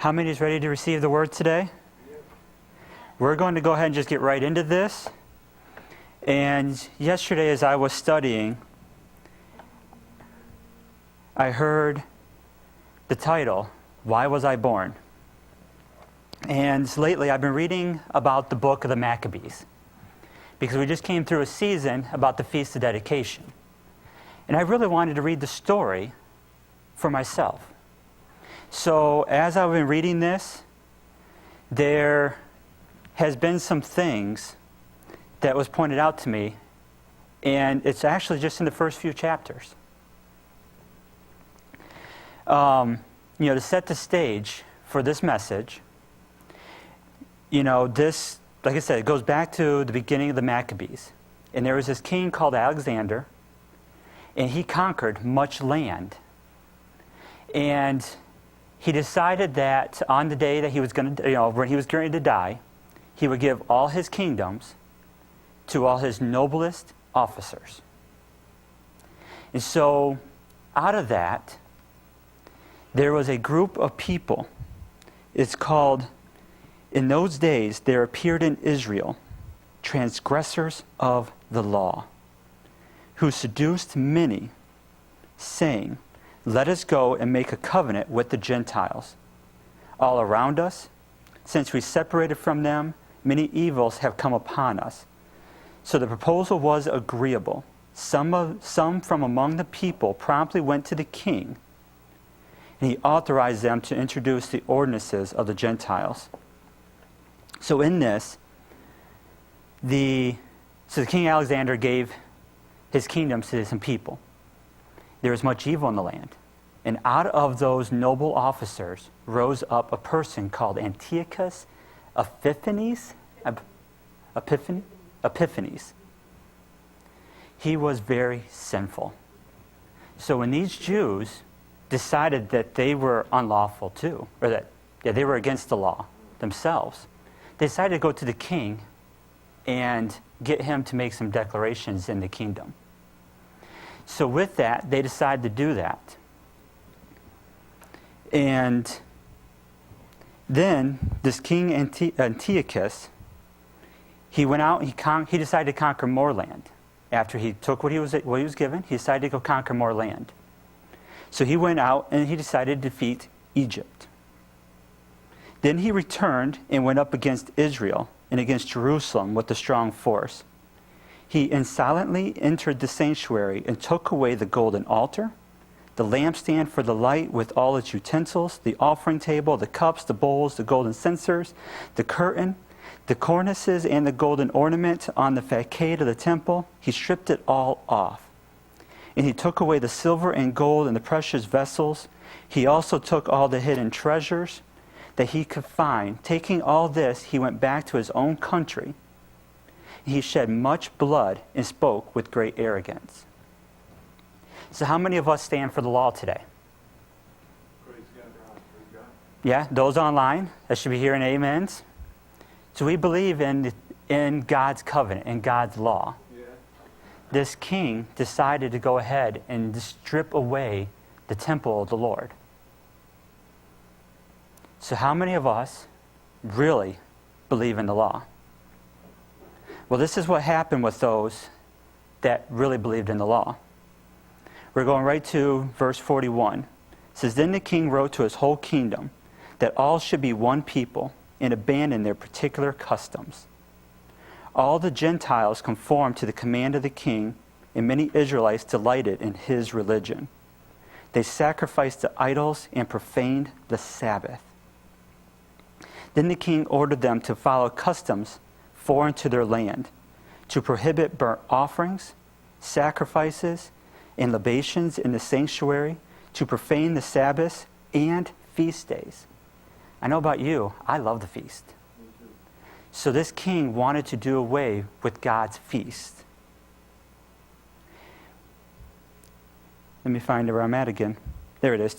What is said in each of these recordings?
How many is ready to receive the word today? We're going to go ahead and just get right into this. And yesterday as I was studying, I heard the title, Why Was I Born? And lately I've been reading about the book of the Maccabees, because we just came through a season about the Feast of Dedication. And I really wanted to read the story for myself. So as I've been reading this, there has been some things that was pointed out to me, and it's actually just in the first few chapters. To set the stage for this message, this, like I said, it goes back to the beginning of the Maccabees. And there was this king called Alexander, and he conquered much land. And he decided that on the day that he was going to, when he was going to die, he would give all his kingdoms to all his noblest officers. And so, out of that, there was a group of people. It's called, in those days, there appeared in Israel transgressors of the law, who seduced many, saying, "Let us go and make a covenant with the Gentiles. All around us, since we separated from them, many evils have come upon us." So the proposal was agreeable. Some from among the people promptly went to the king, and he authorized them to introduce the ordinances of the Gentiles. So in this, the King Alexander gave his kingdoms to some people. There was much evil in the land. And out of those noble officers rose up a person called Antiochus Epiphanes. He was very sinful. So when these Jews decided that they were unlawful too, or that they were against the law themselves, they decided to go to the king and get him to make some declarations in the kingdom. So with that, they decided to do that. And then this king Antiochus, he went out and he decided to conquer more land. After he took what he was given, he decided to go conquer more land. So he went out and he decided to defeat Egypt. Then he returned and went up against Israel and against Jerusalem with a strong force. He insolently entered the sanctuary and took away the golden altar, the lampstand for the light with all its utensils, the offering table, the cups, the bowls, the golden censers, the curtain, the cornices, and the golden ornament on the facade of the temple. He stripped it all off. And he took away the silver and gold and the precious vessels. He also took all the hidden treasures that he could find. Taking all this, he went back to his own country. He shed much blood and spoke with great arrogance. So how many of us stand for the law today? Praise God. Yeah, those online, that should be hearing amens. So we believe in God's covenant, in God's law. Yeah. This king decided to go ahead and strip away the temple of the Lord. So how many of us really believe in the law? Well, this is what happened with those that really believed in the law. We're going right to verse 41. It says, "Then the king wrote to his whole kingdom that all should be one people and abandon their particular customs. All the Gentiles conformed to the command of the king, and many Israelites delighted in his religion. They sacrificed to idols and profaned the Sabbath. Then the king ordered them to follow customs foreign to their land, to prohibit burnt offerings, sacrifices, and libations in the sanctuary, to profane the Sabbaths and feast days." I know about you, I love the feast. So this king wanted to do away with God's feast. Let me find where I'm at again. There it is.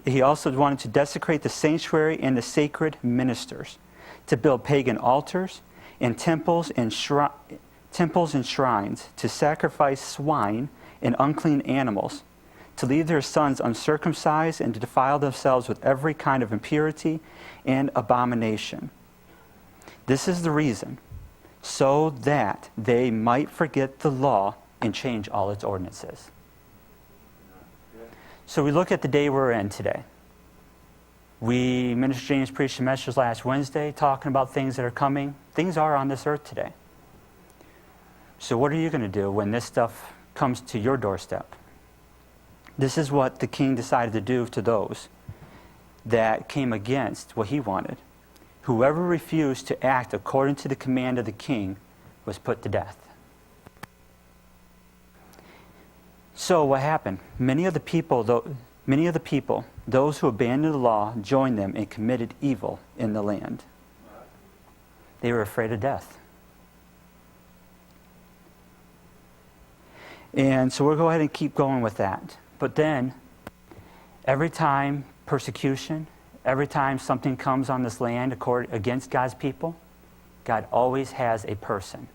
He also wanted to desecrate the sanctuary and the sacred ministers, to build pagan altars and temples and shrines, to sacrifice swine and unclean animals, to leave their sons uncircumcised, and to defile themselves with every kind of impurity and abomination. This is the reason, so that they might forget the law and change all its ordinances. So we look at the day we're in today. Minister James preached a message last Wednesday talking about things that are coming. Things are on this earth today. So what are you going to do when this stuff comes to your doorstep? This is what the king decided to do to those that came against what he wanted. Whoever refused to act according to the command of the king was put to death. So what happened? Many of the people, those who abandoned the law, joined them and committed evil in the land. They were afraid of death. And so we'll go ahead and keep going with that. But then, every time persecution, every time something comes on this land against God's people, God always has a person.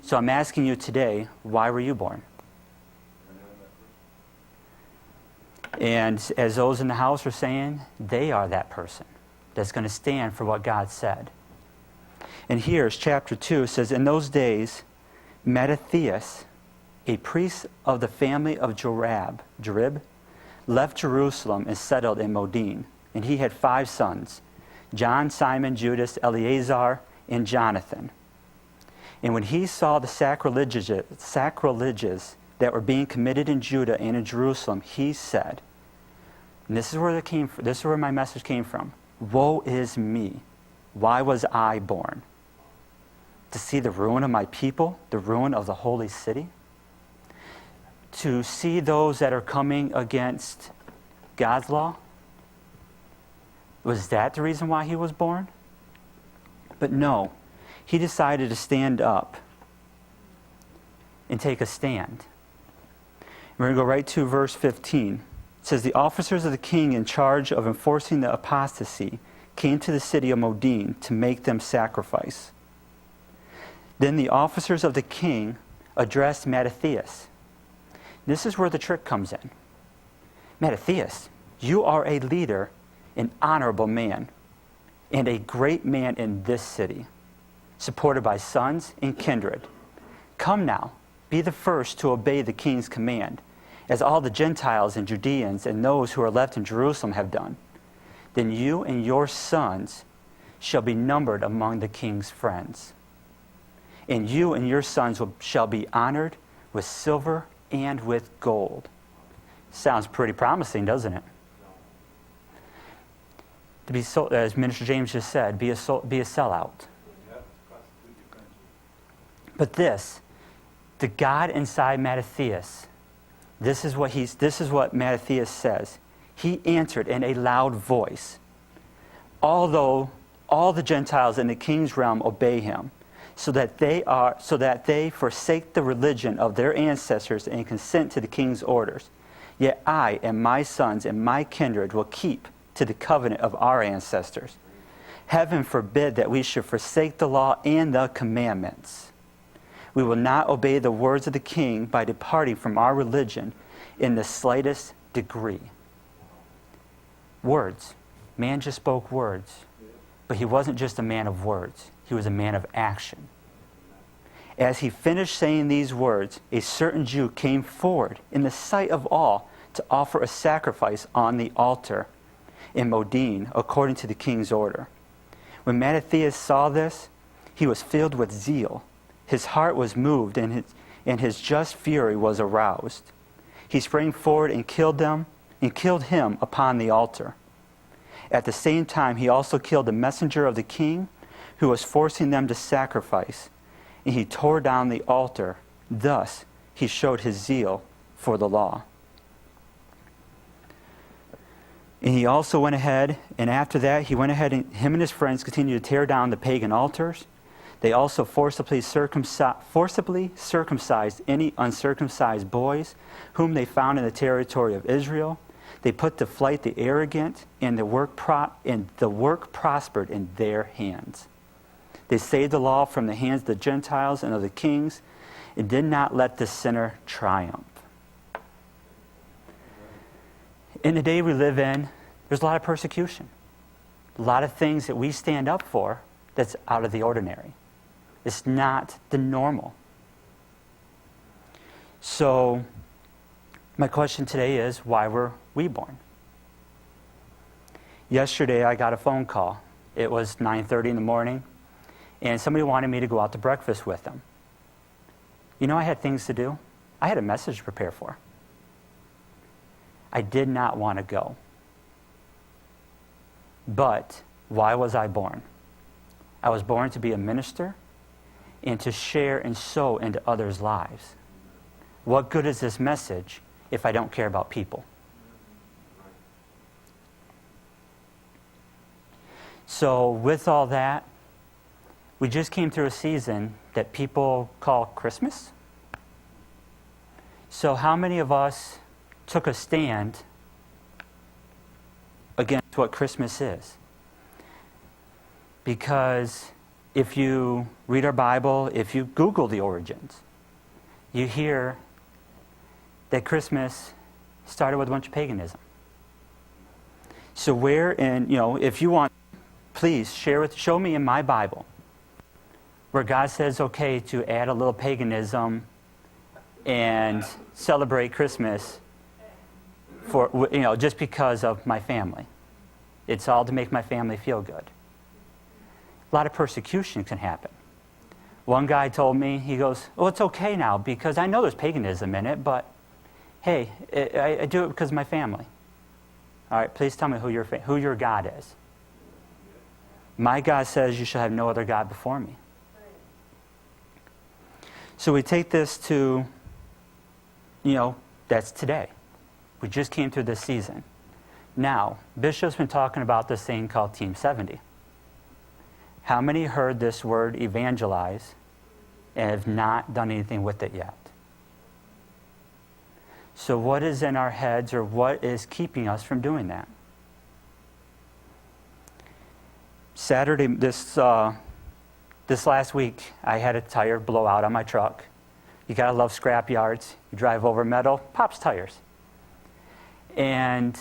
So I'm asking you today, why were you born? And as those in the house are saying, they are that person that's going to stand for what God said. And here's chapter 2. It says, in those days, Mattathias, a priest of the family of Jarib, left Jerusalem and settled in Modin. And he had 5 sons, John, Simon, Judas, Eleazar, and Jonathan. And when he saw the sacrileges that were being committed in Judah and in Jerusalem, he said, and this is where my message came from, woe is me, why was I born? To see the ruin of my people, the ruin of the holy city? To see those that are coming against God's law? Was that the reason why he was born? But no, he decided to stand up and take a stand. We're going to go right to verse 15. It says, the officers of the king in charge of enforcing the apostasy came to the city of Modin to make them sacrifice. Then the officers of the king addressed Mattathias. This is where the trick comes in. Mattathias, you are a leader, an honorable man, and a great man in this city, supported by sons and kindred. Come now, be the first to obey the king's command, as all the Gentiles and Judeans and those who are left in Jerusalem have done. Then you and your sons shall be numbered among the king's friends. And you and your sons shall be honored with silver and with gold. Sounds pretty promising, doesn't it? To be so, as Minister James just said, be a sellout. But the God inside Mattathias, this is what Mattathias says. He answered in a loud voice, although all the Gentiles in the king's realm obey him, so that they forsake the religion of their ancestors and consent to the king's orders. Yet I and my sons and my kindred will keep to the covenant of our ancestors. Heaven forbid that we should forsake the law and the commandments. We will not obey the words of the king by departing from our religion in the slightest degree. Words. Man just spoke words. But he wasn't just a man of words. He was a man of action. As he finished saying these words, a certain Jew came forward in the sight of all to offer a sacrifice on the altar in Modin, according to the king's order. When Mattathias saw this, he was filled with zeal. His heart was moved, and his just fury was aroused. He sprang forward and killed him upon the altar. At the same time, he also killed the messenger of the king, who was forcing them to sacrifice, and he tore down the altar. Thus, he showed his zeal for the law. And he also went ahead, and after that, he went ahead, and him and his friends continued to tear down the pagan altars. They also forcibly circumcised any uncircumcised boys whom they found in the territory of Israel. They put to flight the arrogant, and the work prospered in their hands. They saved the law from the hands of the Gentiles and of the kings, and did not let the sinner triumph. In the day we live in, there's a lot of persecution. A lot of things that we stand up for that's out of the ordinary. It's not the normal. So, my question today is, why were we born? Yesterday, I got a phone call. It was 9:30 in the morning, and somebody wanted me to go out to breakfast with them. You know, I had things to do. I had a message to prepare for. I did not want to go. But why was I born? I was born to be a minister and to share and sow into others' lives. What good is this message if I don't care about people? So with all that, we just came through a season that people call Christmas. So how many of us took a stand against what Christmas is? Because if you read our Bible, if you Google the origins, you hear that Christmas started with a bunch of paganism. So where in, if you want, please show me in my Bible where God says okay to add a little paganism and celebrate Christmas for, just because of my family. It's all to make my family feel good. A lot of persecution can happen. One guy told me, he goes, "Oh, it's okay now because I know there's paganism in it, but hey, I do it because of my family." All right, please tell me who your God is. My God says you shall have no other God before me. So we take this to, that's today. We just came through this season. Now, Bishop's been talking about this thing called Team 70. How many heard this word evangelize and have not done anything with it yet? So what is in our heads, or what is keeping us from doing that? Saturday, this last week, I had a tire blow out on my truck. You gotta love scrap yards. You drive over metal, pops tires. And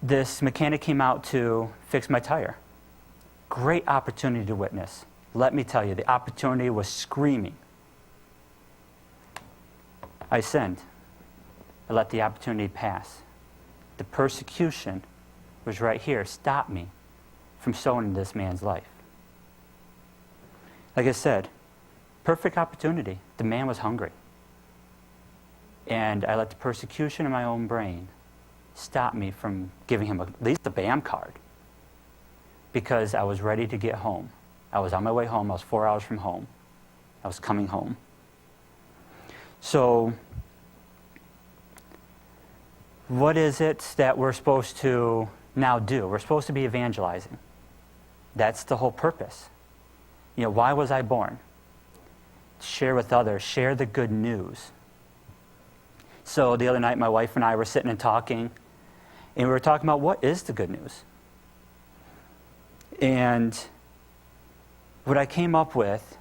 this mechanic came out to fix my tire. Great opportunity to witness. Let me tell you, the opportunity was screaming. I sinned. I let the opportunity pass. The persecution was right here. Stop me from sowing into this man's life. Like I said, perfect opportunity. The man was hungry. And I let the persecution in my own brain stop me from giving him at least a BAM card, because I was ready to get home. I was on my way home. I was 4 hours from home. I was coming home. So, what is it that we're supposed to now do? We're supposed to be evangelizing. That's the whole purpose. Why was I born? Share with others. Share the good news. So the other night, my wife and I were sitting and talking, and we were talking about what is the good news. And what I came up with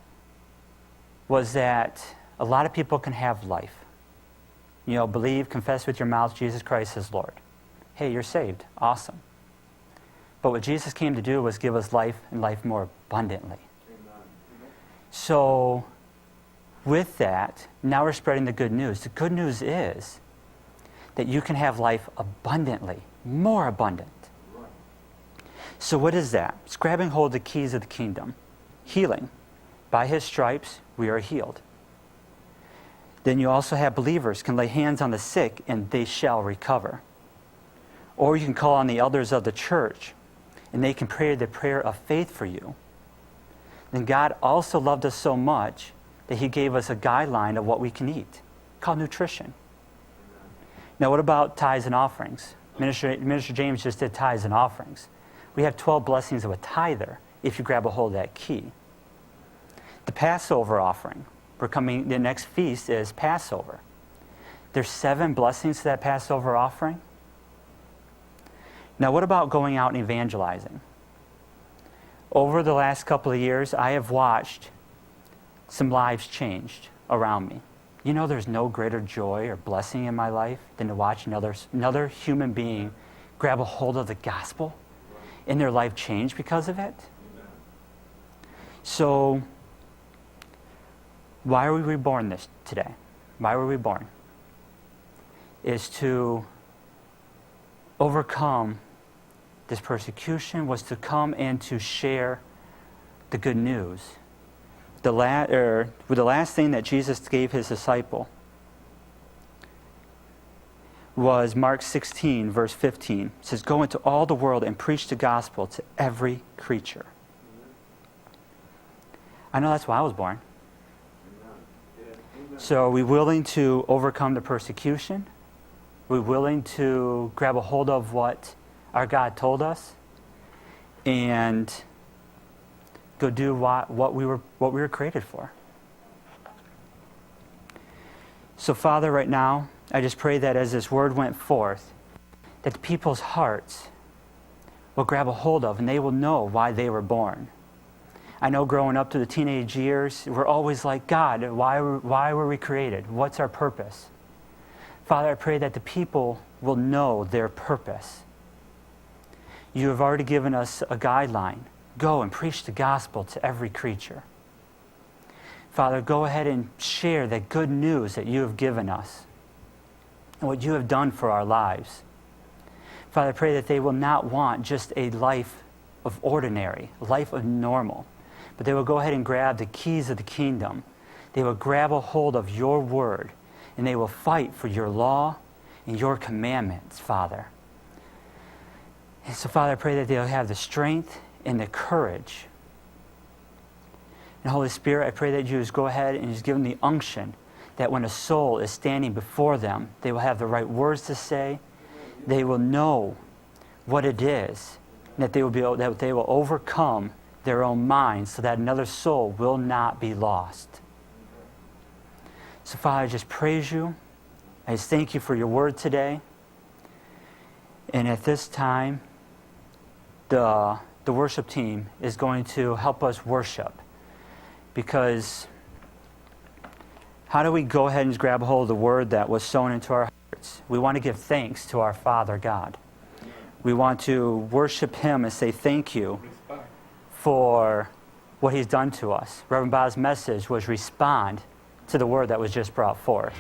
was that a lot of people can have life. Believe, confess with your mouth Jesus Christ is Lord. Hey, you're saved. Awesome. But what Jesus came to do was give us life, and life more abundantly. So, with that, now we're spreading the good news. The good news is that you can have life abundantly, more abundant. So what is that? It's grabbing hold of the keys of the kingdom. Healing. By his stripes, we are healed. Then you also have believers can lay hands on the sick and they shall recover. Or you can call on the elders of the church and they can pray the prayer of faith for you. Then God also loved us so much that he gave us a guideline of what we can eat, called nutrition. Now what about tithes and offerings? Minister James just did tithes and offerings. We have 12 blessings of a tither if you grab a hold of that key. The Passover offering. The next feast is Passover. There's 7 blessings to that Passover offering. Now what about going out and evangelizing? Over the last couple of years, I have watched some lives changed around me. You know there's no greater joy or blessing in my life than to watch another human being grab a hold of the gospel and their life change because of it. So, why were we reborn today? Why were we born? Is to overcome this persecution, was to come and to share the good news. The last thing that Jesus gave his disciple was Mark 16, verse 15. It says, "Go into all the world and preach the gospel to every creature." I know that's why I was born. So are we willing to overcome the persecution? Are we willing to grab a hold of what our God told us and go do what we were created for? So Father, right now, I just pray that as this word went forth, that the people's hearts will grab a hold of and they will know why they were born. I know growing up to the teenage years, we're always like, God, why were we created? What's our purpose? Father, I pray that the people will know their purpose. You have already given us a guideline. Go and preach the gospel to every creature. Father, go ahead and share that good news that you have given us and what you have done for our lives. Father, I pray that they will not want just a life of ordinary, a life of normal, but they will go ahead and grab the keys of the kingdom. They will grab a hold of your word, and they will fight for your law and your commandments, Father. And so, Father, I pray that they'll have the strength and the courage. And Holy Spirit, I pray that you just go ahead and just give them the unction that when a soul is standing before them, they will have the right words to say. They will know what it is, and that they will overcome their own minds so that another soul will not be lost. So, Father, I just praise you. I just thank you for your word today. And at this time, the worship team is going to help us worship. Because how do we go ahead and just grab a hold of the word that was sown into our hearts? We want to give thanks to our Father God. We want to worship him and say thank you for what he's done to us. Reverend Bob's message was respond to the word that was just brought forth.